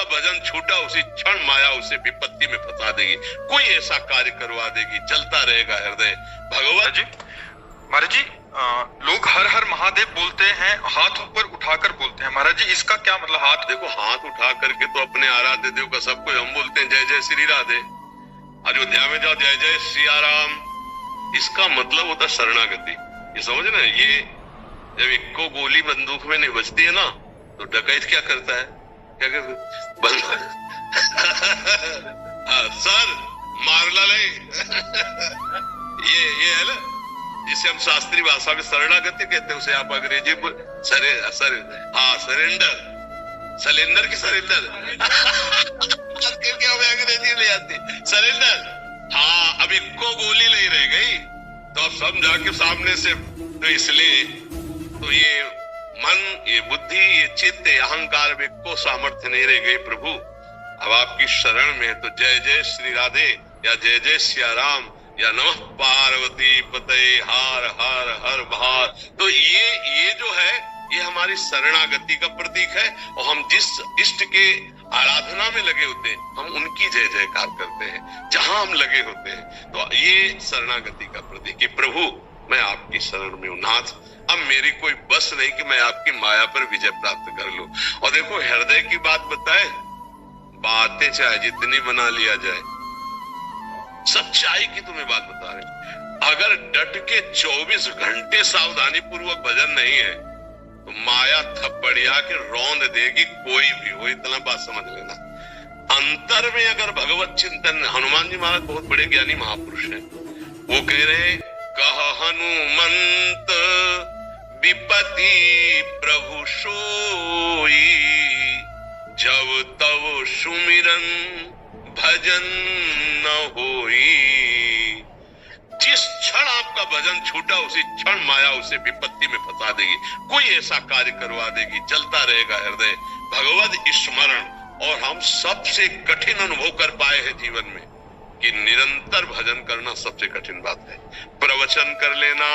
भजन छूटा उसी क्षण माया उसे विपत्ति में फंसा देगी, कोई ऐसा कार्य करवा देगी, चलता रहेगा हृदय भगवत जी। महाराज जी, लोग हर हर महादेव बोलते हैं, हाथ ऊपर उठाकर बोलते हैं, महाराज जी इसका क्या मतलब? हाथ देखो, हाथ उठा करके तो अपने आराध्य देव का सब कुछ हम बोलते हैं, जय जय श्री राधे। अयोध्या में जाओ जय जय सिया राम, इसका मतलब होता शरणागति। ये समझ ना, ये जब इक्को गोली बंदूक में नहीं बजती है ना, तो डकैत क्या करता है, क्या करता सर मार ला ले ये है ना, जिसे हम शास्त्रीय भाषा में शरणागति कहते हैं, उसे आप अंग्रेजी में सरेंडर की सरेंडर क्या अंग्रेजी ले आती सरेंडर। हाँ, अब इक्को गोली नहीं रह गई तो अब समझा के सामने से, तो इसलिए तो ये मन, ये बुद्धि, ये चित्त, ये अहंकार में को सामर्थ्य नहीं रह गई प्रभु। अब आपकी शरण में है तो जय जय श्री राधे या जय जय सिया राम या नमः पार्वती पते हर हर हर भार, तो ये जो है ये हमारी शरणागति का प्रतीक है। और हम जिस इष्ट के आराधना में लगे होते हैं हम उनकी जय जयकार करते हैं, जहां हम लगे होते हैं, तो ये शरणागति का प्रतीक है। प्रभु मैं आपकी शरण में हूं नाथ, अब मेरी कोई बस नहीं कि मैं आपकी माया पर विजय प्राप्त कर लूं। और देखो, हृदय की बात बताए, बातें चाहे जितनी बना लिया जाए, सच्चाई की तुम्हें बात बता रहे, अगर डट के 24 घंटे सावधानी पूर्वक भजन नहीं है तो माया थप्पड़िया के रौंद देगी, कोई भी हो, इतना बात समझ लेना। अंतर में अगर भगवत चिंतन, हनुमान जी महाराज बहुत बड़े ज्ञानी महापुरुष हैं, वो कह रहे कह हनुमंत विपति प्रभु सोई, जब तब सुमिरन भजन न होई। जिस क्षण आपका भजन छूटा उसी क्षण माया उसे विपत्ति में फंसा देगी, कोई ऐसा कार्य करवा देगी, चलता रहेगा हृदय भगवत स्मरण। और हम सबसे कठिन अनुभव कर पाए हैं जीवन में कि निरंतर भजन करना सबसे कठिन बात है। प्रवचन कर लेना,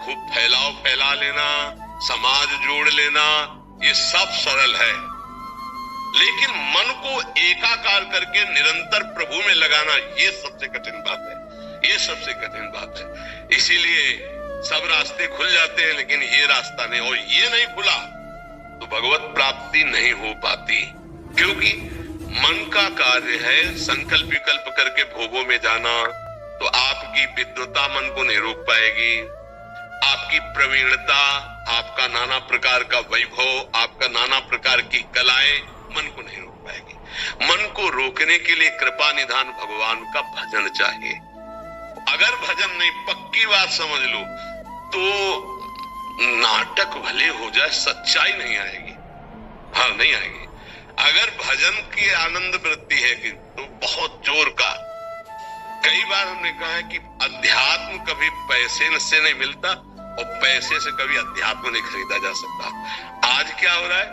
खूब फैला लेना, समाज जोड़ लेना, ये सब सरल है, लेकिन मन को एकाकार करके निरंतर प्रभु में लगाना ये सबसे कठिन बात है, ये सबसे कठिन बात है। इसीलिए सब रास्ते खुल जाते हैं लेकिन ये रास्ता नहीं, और ये नहीं खुला तो भगवत प्राप्ति नहीं हो पाती, क्योंकि मन का कार्य है संकल्प विकल्प करके भोगों में जाना। तो आपकी विद्वता मन को नहीं रोक पाएगी, आपकी प्रवीणता, आपका नाना प्रकार का वैभव, आपका नाना प्रकार की कलाएं मन को नहीं रोक पाएगी। मन को रोकने के लिए कृपा निधान भगवान का भजन चाहिए। अगर भजन नहीं, पक्की बात समझ लो, तो नाटक भले हो जाए सच्चाई नहीं आएगी, हाँ नहीं आएगी। अगर भजन की आनंद वृत्ति है कि तो बहुत जोर का, कई बार हमने कहा है कि अध्यात्म कभी पैसे से नहीं मिलता और पैसे से कभी अध्यात्म नहीं खरीदा जा सकता। आज क्या हो रहा है,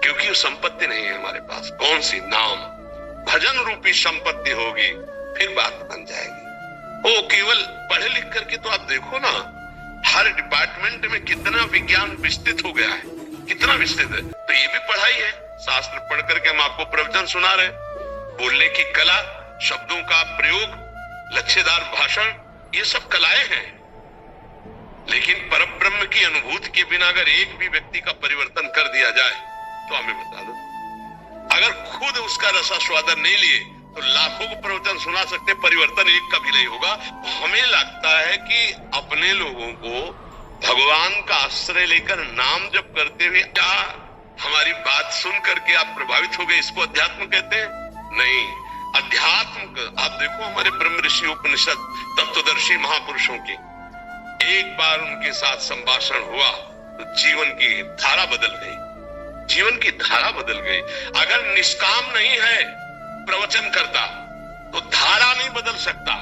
क्योंकि वो संपत्ति नहीं है हमारे पास, कौन सी, नाम, भजन रूपी संपत्ति होगी फिर बात बन जाएगी। वो केवल पढ़े लिख करके तो आप देखो ना, हर डिपार्टमेंट में कितना विज्ञान विस्तृत हो गया है, कितना विस्तृत है। तो ये भी पढ़ाई है, शास्त्र पढ़ करके हम आपको प्रवचन सुना रहे, बोलने की कला, शब्दों का प्रयोग, लक्ष्यदार भाषण, ये सब कलाएं हैं। लेकिन परब्रह्म की अनुभूति के बिना अगर एक भी व्यक्ति का परिवर्तन कर दिया जाए तो हमें बता दो, अगर खुद उसका रसास्वादन नहीं लिए तो लाखों को प्रवचन सुना सकते, परिवर्तन एक का भी नहीं होगा। हमें लगता है कि अपने लोगों को भगवान का आश्रय लेकर नाम जप करते हुए क्या हमारी बात सुन करके आप प्रभावित हो गए, इसको अध्यात्म कहते हैं? नहीं, अध्यात्म आप देखो हमारे ब्रह्म ऋषि उपनिषद तत्वदर्शी महापुरुषों की, एक बार उनके साथ संभाषण हुआ तो जीवन की धारा बदल गई, जीवन की धारा बदल गई। अगर निष्काम नहीं है प्रवचन करता तो धारा नहीं बदल सकता,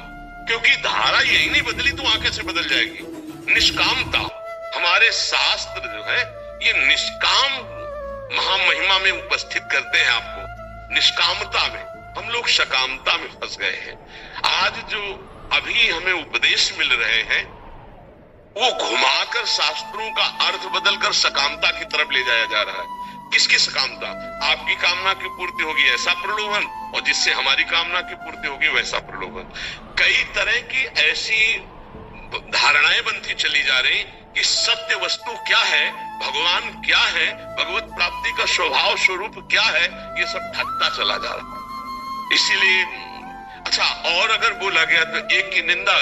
क्योंकि धारा यही नहीं बदली तो आंखें से बदल जाएगी। निष्कामता, हमारे शास्त्र जो है ये निष्काम महामहिमा में उपस्थित करते हैं आपको, निष्कामता में। हम लोग सकामता में फंस गए हैं। आज जो अभी हमें उपदेश मिल रहे हैं वो घुमाकर शास्त्रों का अर्थ बदलकर सकामता की तरफ ले जाया जा रहा है। किसकी कामना? आपकी कामना की पूर्ति होगी ऐसा प्रलोभन, और जिससे हमारी कामना की पूर्ति होगी वैसा प्रलोभन। कई तरह की ऐसी धारणाएं बनती चली जा रही कि सत्य वस्तु क्या है, भगवान क्या है, भगवत प्राप्ति का स्वभाव स्वरूप क्या है, ये सब ठगता चला जा रहा है। इसीलिए अच्छा, और अगर बोला गया तो एक की निंदा,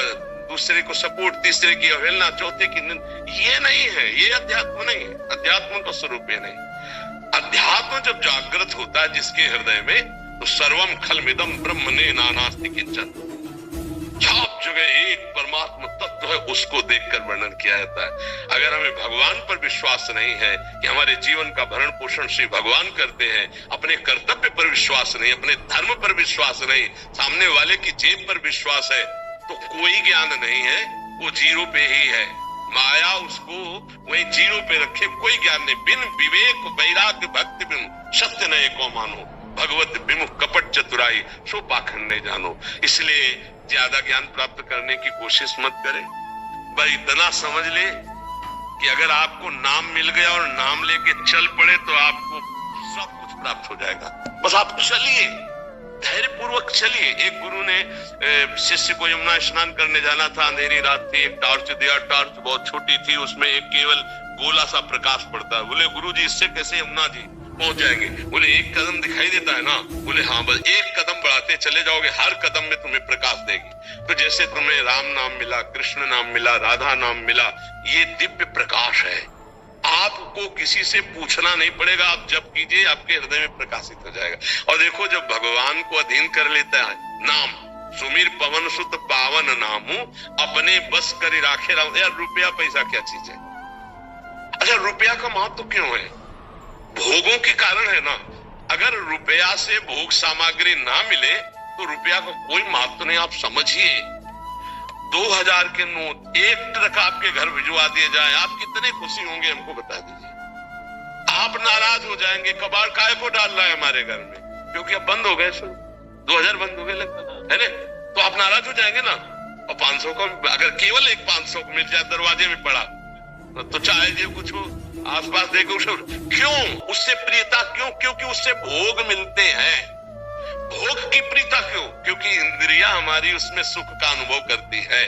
दूसरे को सपोर्ट, तीसरे की अवहेलना, चौथे की निंदा, ये नहीं है, ये अध्यात्म नहीं है, अध्यात्म का स्वरूप ये नहीं। अध्यात्म जब जागृत होता है जिसके हृदय में, तो सर्वम खलमिदम ब्रह्म ने नानास्ति किंचन, सब जगह एक परमात्मा तत्व है, उसको देखकर वर्णन किया जाता है। अगर हमें भगवान पर विश्वास नहीं है कि हमारे जीवन का भरण पोषण श्री भगवान करते हैं, अपने कर्तव्य पर विश्वास नहीं, अपने धर्म पर विश्वास नहीं, सामने वाले की जेब पर विश्वास है, तो कोई ज्ञान नहीं है, वो जीरो पे ही है। माया उसको वही जीरो पे रखे, कोई ज्ञान नहीं। बिन विवेक वैराग्य भक्ति बिन सत्य न एको मानो, भगवत विमुख कपट चतुराई सो पाखंड नहीं जानो। इसलिए ज्यादा ज्ञान प्राप्त करने की कोशिश मत करें, बस इतना समझ ले कि अगर आपको नाम मिल गया और नाम लेके चल पड़े तो आपको सब कुछ प्राप्त हो जाएगा। बस आप चलिए, धैर्य पूर्वक चलिए। एक गुरु ने शिष्य को यमुना स्नान करने जाना था, अंधेरी रात थी, एक टॉर्च दिया, टॉर्च बहुत छोटी थी, उसमें एक केवल गोला सा प्रकाश पड़ता है। बोले गुरुजी इससे कैसे यमुना जी पहुंच जाएंगे? बोले एक कदम दिखाई देता है ना? बोले हाँ, बस एक कदम बढ़ाते चले जाओगे, हर कदम में तुम्हें प्रकाश देगी। तो जैसे तुम्हें राम नाम मिला, कृष्ण नाम मिला, राधा नाम मिला, ये दिव्य प्रकाश है। आपको किसी से पूछना नहीं पड़ेगा, आप जब कीजिए आपके हृदय में प्रकाशित हो जाएगा। और देखो, जब भगवान को अधीन कर लेता है नाम, सुमीर पवन सुत पावन नामू, अपने बस कर राखे राम। यार रुपया पैसा क्या चीज है? अच्छा, रुपया का महत्व क्यों है? भोगों के कारण है ना। अगर रुपया से भोग सामग्री ना मिले तो रुपया का कोई महत्व नहीं। आप समझिए, 2000 के नोट, एक ट्रक आपके घर भिजवा दिए जाए, आप कितने खुशी होंगे हमको बता दीजिए। आप नाराज हो जाएंगे, कबाड़ काय को डाल रहा है हमारे घर में, क्योंकि अब बंद हो गए, 2000 बंद हो गए लगता है ना, तो आप नाराज हो जाएंगे ना। और 500 का अगर केवल एक 500 को मिल जाए दरवाजे में पड़ा, तो चाहे जो कुछ हो आसपास देखो, क्यों? उससे प्रियता क्यों? क्योंकि उससे भोग मिलते हैं। भोग की प्रियता क्यों? क्योंकि इंद्रिया हमारी उसमें सुख का अनुभव करती है।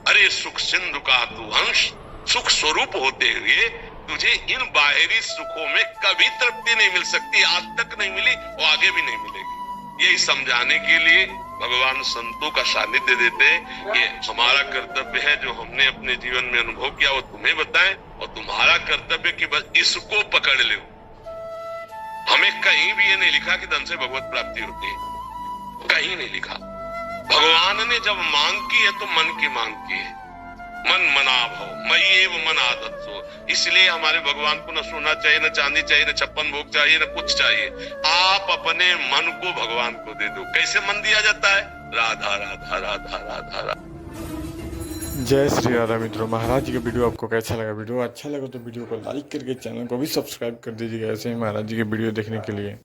अरे सुख सिंधु का तू अंश, सुख स्वरूप होते हुए तुझे इन बाहरी सुखों में कभी तृप्ति नहीं मिल सकती, आज तक नहीं मिली और आगे भी नहीं मिलेगी। यही समझाने के लिए भगवान संतों का सानिध्य देते हैं कि हमारा कर्तव्य है, जो हमने अपने जीवन में अनुभव किया वो तुम्हें बताएं, और तुम्हारा कर्तव्य कि बस इसको पकड़ लो। हमें कहीं भी ये नहीं लिखा कि धन से भगवत प्राप्ति होती है, कहीं नहीं लिखा। भगवान ने जब मांग की है तो मन की मांग की है, मन मना भव मयि एव मन आदत्सो। इसलिए हमारे भगवान को न सोना चाहिए, न चांदी चाहिए, न 56 भोग चाहिए, न कुछ चाहिए। आप अपने मन को भगवान को दे दो। कैसे मन दिया जाता है? राधा राधा राधा राधा राधा। जय श्री राधा। मित्रों, महाराज जी का वीडियो आपको कैसा लगा? वीडियो अच्छा लगा तो वीडियो को लाइक करके चैनल को भी सब्सक्राइब कर दीजिएगा ऐसे ही महाराज जी के वीडियो देखने के लिए।